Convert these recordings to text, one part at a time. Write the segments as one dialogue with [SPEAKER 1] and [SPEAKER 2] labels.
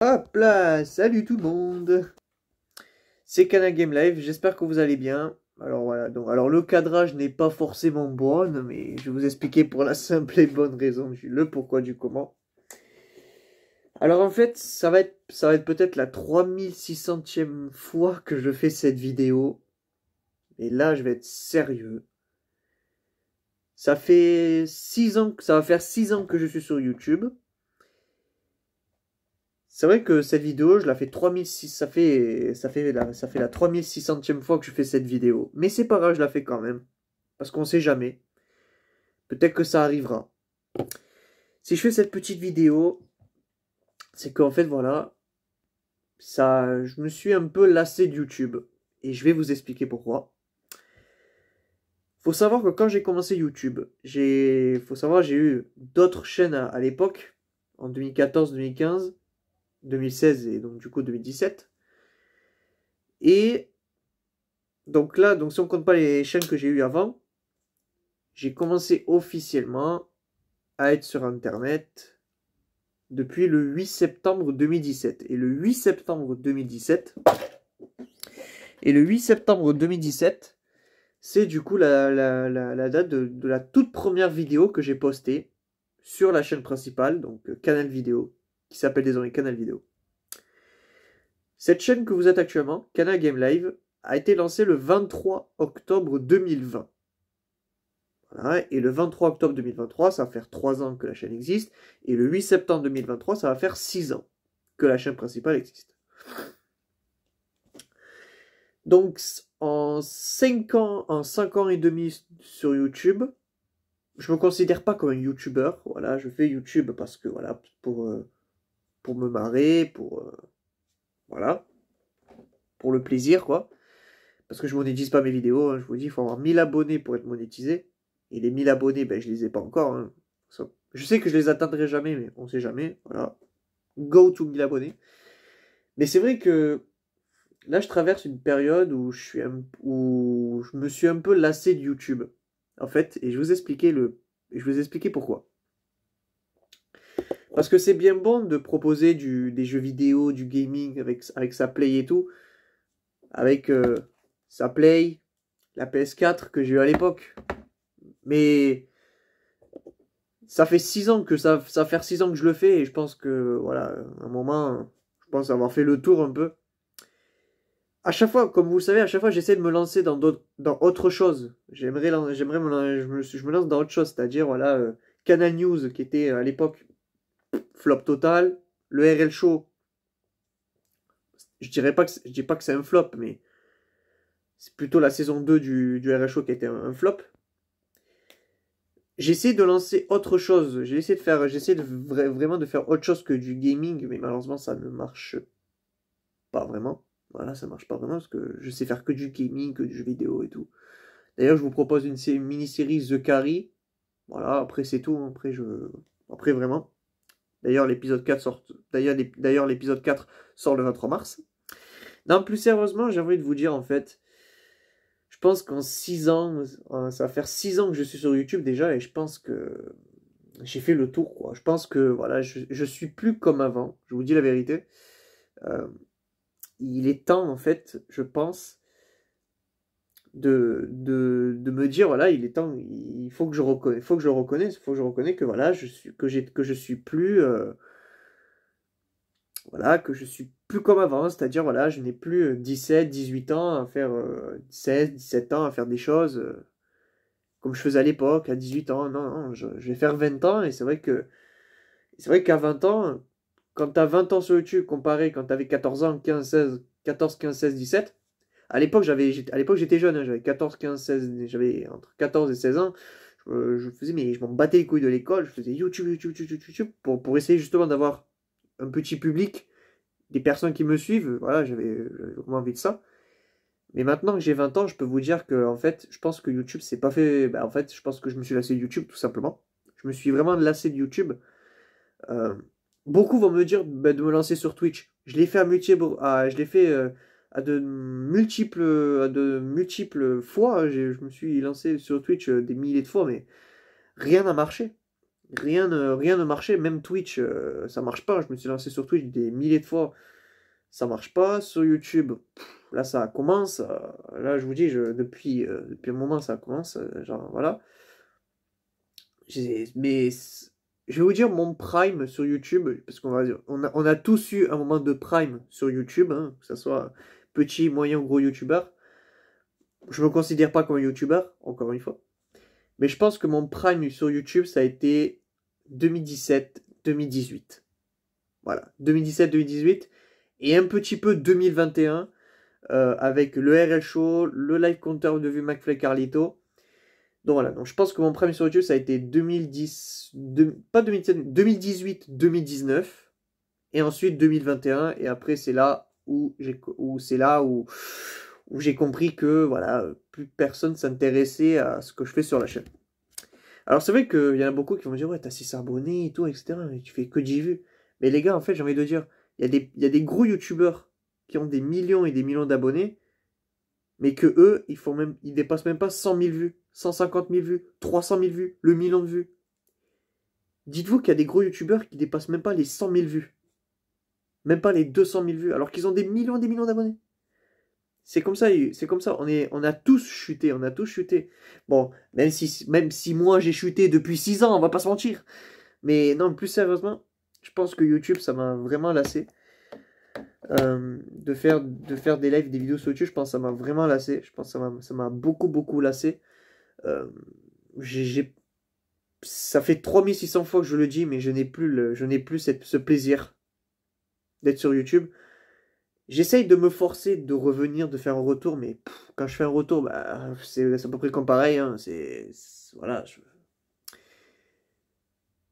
[SPEAKER 1] Hop là, salut tout le monde. C'est Canal Game Live, j'espère que vous allez bien. Alors voilà, alors le cadrage n'est pas forcément bon, mais je vais vous expliquer pour la simple et bonne raison du le pourquoi du comment. Alors en fait, ça va être peut-être la 3600e fois que je fais cette vidéo. Et là, je vais être sérieux. Ça fait 6 ans, ça va faire 6 ans que je suis sur YouTube. C'est vrai que cette vidéo, je la fais 3600, ça fait la 3600e fois que je fais cette vidéo. Mais c'est pas grave, je la fais quand même. Parce qu'on sait jamais. Peut-être que ça arrivera. Si je fais cette petite vidéo, c'est qu'en fait, voilà, je me suis un peu lassé de YouTube. Et je vais vous expliquer pourquoi. Faut savoir que quand j'ai commencé YouTube, j'ai eu d'autres chaînes à l'époque, en 2014, 2015, 2016 et donc du coup 2017. Et donc là, donc si on compte pas les chaînes que j'ai eues avant, j'ai commencé officiellement à être sur Internet depuis le 8 septembre 2017. Et le 8 septembre 2017, c'est du coup la date de la toute première vidéo que j'ai postée sur la chaîne principale, donc Canal Vidéo, qui s'appelle désormais Canal Vidéo. Cette chaîne que vous êtes actuellement, Canal Game Live, a été lancée le 23 octobre 2020. Voilà, et le 23 octobre 2023, ça va faire 3 ans que la chaîne existe. Et le 8 septembre 2023, ça va faire 6 ans que la chaîne principale existe. Donc en 5 ans, en 5 ans et demi sur YouTube, je me considère pas comme un YouTuber. Voilà, je fais YouTube parce que voilà, pour me marrer, voilà, pour le plaisir, quoi. Parce que je monétise pas mes vidéos, hein, je vous dis, il faut avoir 1000 abonnés pour être monétisé. Et les 1000 abonnés, ben, je les ai pas encore, hein. Je sais que je les atteindrai jamais, mais on sait jamais. Voilà. Go to 1000 abonnés. Mais c'est vrai que là, je traverse une période où je me suis un peu lassé de YouTube. En fait, et je vais vous expliquer pourquoi. Parce que c'est bien bon de proposer des jeux vidéo, du gaming avec sa Play et tout. Avec sa Play, la PS4 que j'ai eu à l'époque. Mais ça fait 6 ans que ça va faire 6 ans que je le fais et je pense que voilà, à un moment, je pense avoir fait le tour un peu. À chaque fois, comme vous le savez, à chaque fois j'essaie de me lancer dans autre chose. Je me lance dans autre chose, c'est-à-dire voilà, Canal News qui était à l'époque flop total, le RL Show. Je dis pas que c'est un flop, mais c'est plutôt la saison 2 du RL Show qui était un flop. J'essaie de lancer autre chose. J'essaie vraiment de faire autre chose que du gaming, mais malheureusement ça ne marche pas vraiment. Voilà, ça marche pas vraiment parce que je sais faire que du gaming, que du jeu vidéo et tout. D'ailleurs, je vous propose une mini-série The Carry. Voilà, après c'est tout. Après vraiment. D'ailleurs, l'épisode 4 sort. D'ailleurs, l'épisode 4 sort le 23 mars. Non, plus sérieusement, j'ai envie de vous dire en fait. Je pense qu'en 6 ans, ça va faire 6 ans que je suis sur YouTube déjà, et je pense que j'ai fait le tour, quoi. Je pense que voilà, je suis plus comme avant. Je vous dis la vérité. Euh, il est temps, en fait, je pense, de me dire voilà, il est temps, il faut que je reconnaisse, il faut que je reconnais que voilà, que je suis plus voilà, que je suis plus comme avant, c'est-à-dire voilà, je n'ai plus 17, 18 ans à faire 16, 17 ans à faire des choses comme je faisais à l'époque, à 18 ans. Non, non, je vais faire 20 ans et c'est vrai qu'à 20 ans, quand tu as 20 ans sur YouTube comparé quand tu avais 14 ans, 15, 16, 14, 15, 16, 17, à l'époque j'étais jeune, hein, j'avais 14, 15, 16, j'avais entre 14 et 16 ans. Je faisais, mais je m'en battais les couilles de l'école, je faisais YouTube, YouTube, YouTube, YouTube, pour essayer justement d'avoir un petit public, des personnes qui me suivent. Voilà, j'avais vraiment envie de ça. Mais maintenant que j'ai 20 ans, je peux vous dire que, en fait, je pense que YouTube, c'est pas fait. Bah, en fait, je pense que je me suis lassé de YouTube, tout simplement. Je me suis vraiment lassé de YouTube. Euh, Beaucoup vont me dire bah, de me lancer sur Twitch. Je l'ai fait je l'ai fait à de multiples fois. Je me suis lancé sur Twitch des milliers de fois, mais rien n'a marché. rien ne marchait. Même Twitch, ça marche pas. Je me suis lancé sur Twitch des milliers de fois. Ça marche pas. Sur YouTube, là, ça commence. Là, je vous dis, depuis un moment, ça commence. Genre, voilà. Mais je vais vous dire mon prime sur YouTube, parce on a tous eu un moment de prime sur YouTube, hein, que ce soit petit, moyen ou gros youtubeur. Je me considère pas comme un youtubeur, encore une fois. Mais je pense que mon prime sur YouTube, ça a été 2017-2018. Voilà, 2017-2018. Et un petit peu 2021, avec le RL Show, le live compteur de vue McFly Carlito. Donc voilà, donc je pense que mon premier sur YouTube, ça a été pas 2017, 2018-2019, et ensuite 2021, et après c'est là où j'ai compris que voilà, plus personne s'intéressait à ce que je fais sur la chaîne. Alors c'est vrai qu'il y en a beaucoup qui vont me dire, ouais, t'as 6 abonnés et tout, etc., mais tu fais que 10 vues. Mais les gars, en fait, j'ai envie de dire, il y a des gros youtubeurs qui ont des millions et des millions d'abonnés, mais que eux, ils dépassent même pas 100 000 vues, 150 000 vues, 300 000 vues, le million de vues. Dites-vous qu'il y a des gros youtubeurs qui dépassent même pas les 100 000 vues, même pas les 200 000 vues, alors qu'ils ont des millions d'abonnés. C'est comme ça, on a tous chuté, on a tous chuté. Bon, même si moi j'ai chuté depuis 6 ans, on va pas se mentir. Mais non, plus sérieusement, je pense que YouTube, ça m'a vraiment lassé. De faire des lives, des vidéos sur YouTube, je pense que ça m'a vraiment lassé. Je pense que ça m'a beaucoup lassé. Euh, ça fait 3600 fois que je le dis, mais je n'ai plus ce plaisir d'être sur YouTube. J'essaye de me forcer de revenir, de faire un retour, mais quand je fais un retour, bah, c'est à peu près comme pareil. Hein, voilà.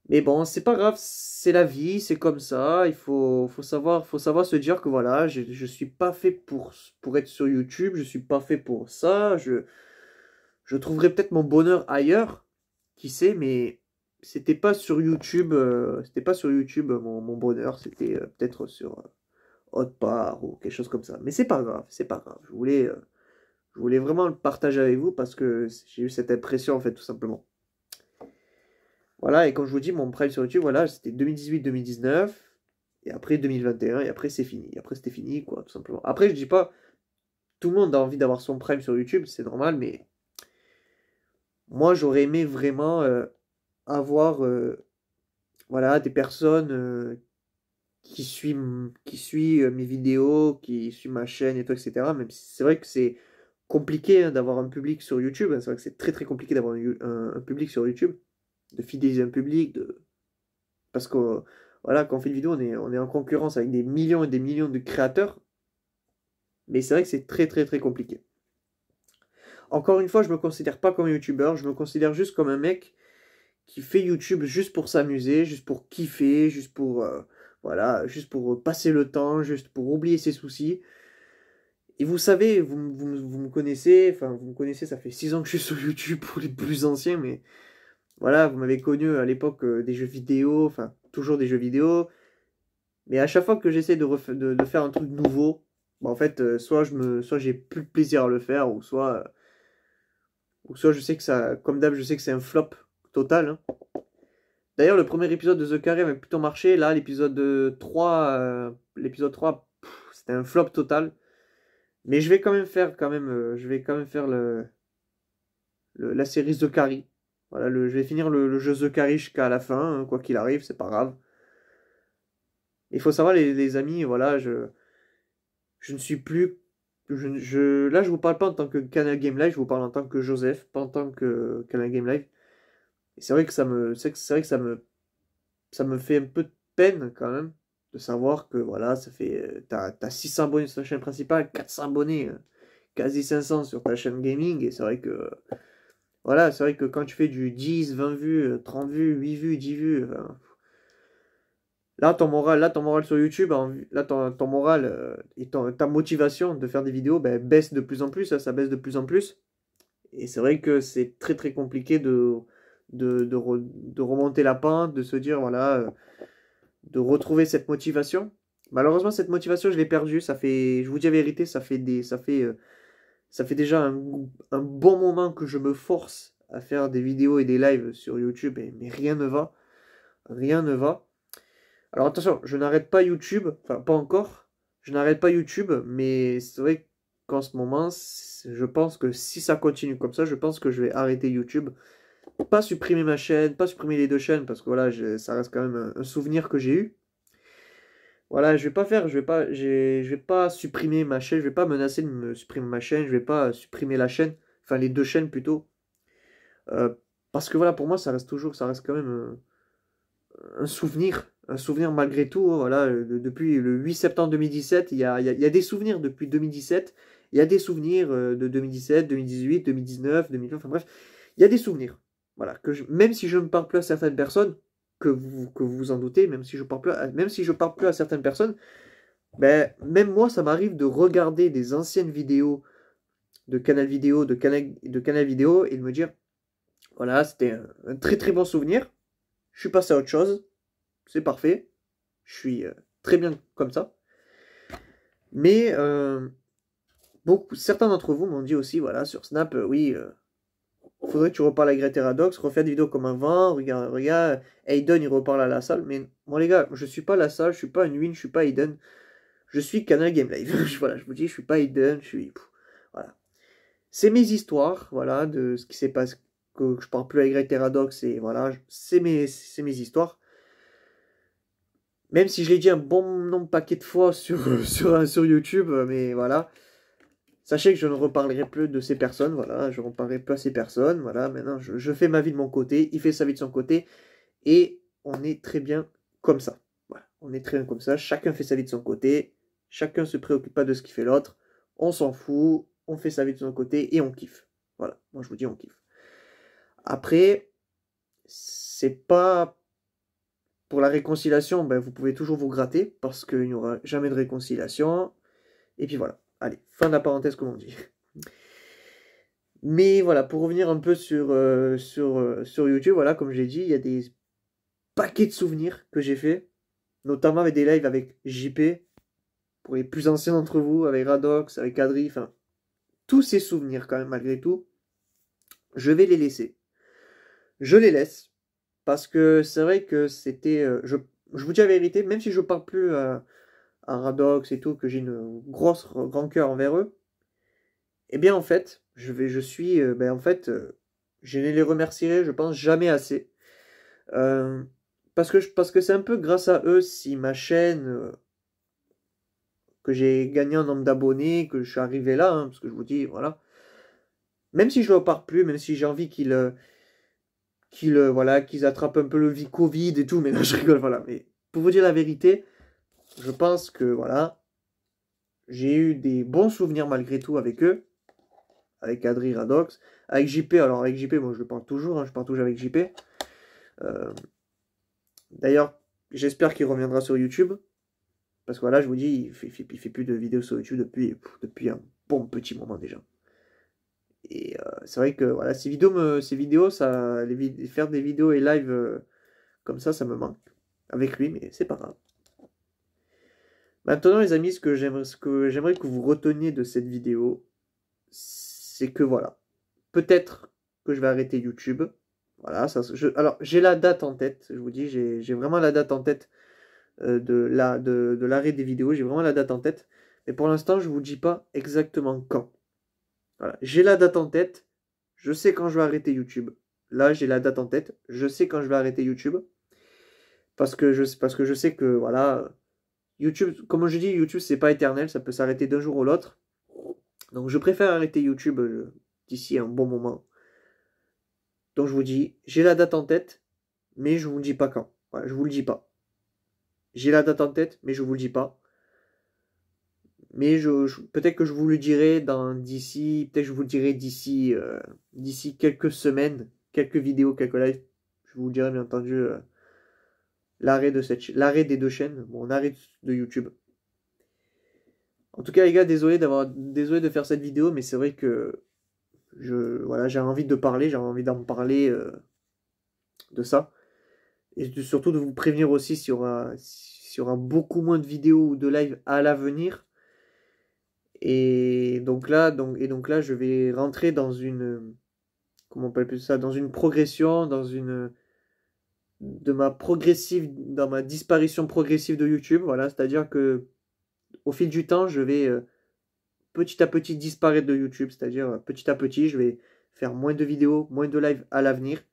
[SPEAKER 1] Mais bon, c'est pas grave, c'est la vie, c'est comme ça. Faut savoir se dire que voilà, je suis pas fait pour être sur YouTube, je suis pas fait pour ça. Je trouverai peut-être mon bonheur ailleurs, qui sait, mais c'était pas sur YouTube mon bonheur, c'était peut-être sur autre part ou quelque chose comme ça. Mais c'est pas grave, c'est pas grave. Je voulais vraiment le partager avec vous parce que j'ai eu cette impression en fait, tout simplement. Voilà, et comme je vous dis, mon prime sur YouTube, voilà, c'était 2018-2019, et après 2021, et après c'est fini. Après c'était fini, quoi, tout simplement. Après, je dis pas, tout le monde a envie d'avoir son prime sur YouTube, c'est normal, mais moi j'aurais aimé vraiment avoir voilà, des personnes qui suivent mes vidéos, qui suivent ma chaîne et tout, etc. Même si c'est vrai que c'est compliqué hein, d'avoir un public sur YouTube, hein. C'est vrai que c'est très compliqué d'avoir un public sur YouTube, de fidéliser un public, parce que voilà, quand on fait une vidéo, on est en concurrence avec des millions et des millions de créateurs, mais c'est vrai que c'est très compliqué. Encore une fois, je me considère pas comme un youtubeur, je me considère juste comme un mec qui fait YouTube juste pour s'amuser, juste pour kiffer, juste pour voilà, juste pour passer le temps, juste pour oublier ses soucis. Et vous savez, vous me connaissez, enfin vous me connaissez, ça fait 6 ans que je suis sur YouTube pour les plus anciens, mais voilà, vous m'avez connu à l'époque des jeux vidéo, enfin toujours des jeux vidéo. Mais à chaque fois que j'essaie de faire un truc nouveau, bah, en fait, soit j'ai plus de plaisir à le faire, ou soit je sais que ça, comme d'hab, je sais que c'est un flop total. Hein. D'ailleurs, le premier épisode de The Carré avait plutôt marché. Là, l'épisode 3, c'était un flop total. Mais je vais quand même faire, la série The Carry. Voilà, je vais finir le jeu The Carry jusqu'à la fin, hein, quoi qu'il arrive, c'est pas grave. Il faut savoir, les amis, voilà, je ne suis plus. Là, je vous parle pas en tant que Canal Game Live, je vous parle en tant que Joseph, pas en tant que Canal Game Live. Et c'est vrai que c'est vrai que ça me fait un peu de peine quand même de savoir que voilà, t'as 600 abonnés sur ta chaîne principale, 400 abonnés, quasi 500 sur ta chaîne gaming. Et c'est vrai que voilà, c'est vrai que quand tu fais du 10, 20 vues, 30 vues, 8 vues, 10 vues, enfin, là, ton moral sur YouTube, là, ton moral et ta motivation de faire des vidéos ben, baisse de plus en plus, ça baisse de plus en plus. Et c'est vrai que c'est très compliqué de remonter la pente, de se dire, voilà, de retrouver cette motivation. Malheureusement, cette motivation, je l'ai perdue. Je vous dis la vérité, ça fait déjà un bon moment que je me force à faire des vidéos et des lives sur YouTube, mais rien ne va. Rien ne va. Alors attention, je n'arrête pas YouTube, enfin pas encore. Je n'arrête pas YouTube, mais c'est vrai qu'en ce moment, je pense que si ça continue comme ça, je pense que je vais arrêter YouTube. Pas supprimer ma chaîne, pas supprimer les deux chaînes, parce que voilà, ça reste quand même un souvenir que j'ai eu. Voilà, je vais pas supprimer ma chaîne, je vais pas menacer de me supprimer ma chaîne, je vais pas supprimer la chaîne, enfin les deux chaînes plutôt. Euh, Parce que voilà, pour moi, ça reste quand même un souvenir malgré tout, hein, voilà, depuis le 8 septembre 2017, il y a des souvenirs depuis 2017, il y a des souvenirs de 2017, 2018, 2019, 2020, enfin bref, il y a des souvenirs. Voilà, même si je ne parle plus à certaines personnes, que vous vous en doutez, même si je parle plus à certaines personnes, ben, même moi, ça m'arrive de regarder des anciennes vidéos de canal vidéo et de me dire, voilà, c'était un très très bon souvenir, je suis passé à autre chose, c'est parfait, je suis très bien comme ça. Mais certains d'entre vous m'ont dit aussi, voilà, sur Snap, oui, faudrait que tu reparles à Greta Radox, refaire des vidéos comme avant, regarde, Aiden il reparle à la salle, mais moi les gars, je suis pas la salle, je suis pas une win, je suis pas Aiden, je suis Canal Game Live. Voilà, je vous dis, je suis pas Aiden, je suis. Voilà. C'est mes histoires, voilà, de ce qui s'est passé, que je parle plus avec Greg Teradox, et voilà, c'est mes histoires. Même si je l'ai dit un bon nombre de paquets de fois sur YouTube, mais voilà. Sachez que je ne reparlerai plus de ces personnes, voilà, je ne reparlerai plus à ces personnes, voilà, maintenant je fais ma vie de mon côté, il fait sa vie de son côté, et on est très bien comme ça. Voilà, on est très bien comme ça, chacun fait sa vie de son côté, chacun se préoccupe pas de ce qu'il fait l'autre, on s'en fout, on fait sa vie de son côté et on kiffe. Voilà, moi je vous dis on kiffe. Après, c'est pas pour la réconciliation, ben, vous pouvez toujours vous gratter parce qu'il n'y aura jamais de réconciliation. Et puis voilà, allez, fin de la parenthèse comme on dit. Mais voilà, pour revenir un peu sur YouTube, voilà, comme j'ai dit, il y a des paquets de souvenirs que j'ai fait, notamment avec des lives avec JP, pour les plus anciens d'entre vous, avec Radox, avec Adri, enfin, tous ces souvenirs quand même, malgré tout, je vais les laisser. Je les laisse, parce que c'est vrai que c'était... je vous dis la vérité, même si je parle plus à Radox et tout, que j'ai une grosse rancœur envers eux, eh bien en fait, en fait, je ne les remercierai, je pense, jamais assez. Euh, parce que c'est un peu grâce à eux si ma chaîne, que j'ai gagné un nombre d'abonnés, que je suis arrivé là, hein, parce que je vous dis, voilà. Même si je ne repars plus, même si j'ai envie voilà, qu'ils attrapent un peu le Covid et tout, mais là je rigole, voilà. Mais pour vous dire la vérité, je pense que, voilà, j'ai eu des bons souvenirs malgré tout avec eux, avec Adri Radox, avec JP, alors avec JP, moi je parle toujours, hein, je parle toujours avec JP. Euh, D'ailleurs, j'espère qu'il reviendra sur YouTube. Parce que voilà, je vous dis, il fait plus de vidéos sur YouTube depuis un bon petit moment déjà. Et c'est vrai que voilà, ces vidéos faire des vidéos et live comme ça me manque. Avec lui, mais c'est pas grave. Maintenant, les amis, ce que j'aimerais que vous reteniez de cette vidéo, c'est que voilà, peut-être que je vais arrêter YouTube. Voilà, alors j'ai la date en tête, je vous dis, j'ai vraiment la date en tête de l'arrêt des vidéos. J'ai vraiment la date en tête. Mais pour l'instant, je ne vous dis pas exactement quand. Voilà. J'ai la date en tête. Je sais quand je vais arrêter YouTube. Là, j'ai la date en tête. Je sais quand je vais arrêter YouTube. Parce que je sais que, voilà, YouTube, comme je dis, YouTube, c'est pas éternel. Ça peut s'arrêter d'un jour ou l'autre. Donc, je préfère arrêter YouTube d'ici un bon moment. Donc, je vous dis, j'ai la date en tête, mais je ne vous dis pas quand. Voilà, je vous le dis pas. J'ai la date en tête, mais je vous le dis pas. Mais peut-être que je vous le dirai peut-être que je vous le dirai d'ici quelques semaines, quelques vidéos, quelques lives. Je vous le dirai bien entendu l'arrêt des deux chaînes, mon arrêt de YouTube. En tout cas, les gars, désolé de faire cette vidéo, mais c'est vrai que voilà, j'ai envie de parler, j'ai envie d'en parler de ça. Et surtout de vous prévenir aussi s'il y aura beaucoup moins de vidéos ou de lives à l'avenir. Et donc là, je vais rentrer dans une, comment on peut appeler ça, dans une progression, dans ma disparition progressive de YouTube. Voilà, c'est-à-dire que au fil du temps, je vais petit à petit disparaître de YouTube. C'est-à-dire petit à petit, je vais faire moins de vidéos, moins de live à l'avenir.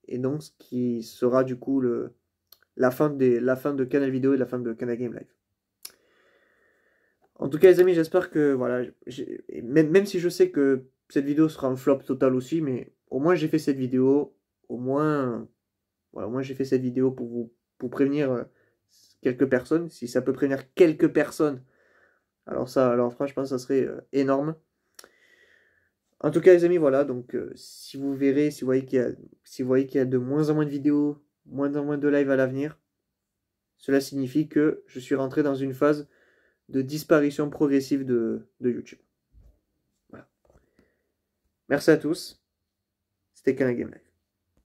[SPEAKER 1] Et donc, ce qui sera du coup la fin de Canal Vidéo et la fin de Canal Game Live. En tout cas, les amis, j'espère que, voilà, même si je sais que cette vidéo sera un flop total aussi, mais au moins j'ai fait cette vidéo, au moins, voilà, au moins j'ai fait cette vidéo pour prévenir quelques personnes. Si ça peut prévenir quelques personnes, alors franchement, ça serait énorme. En tout cas, les amis, voilà, donc si vous verrez, si vous voyez qu'il y a de moins en moins de vidéos, moins en moins de live à l'avenir, cela signifie que je suis rentré dans une phase de disparition progressive de YouTube. Voilà. Merci à tous. C'était Canal Game Live.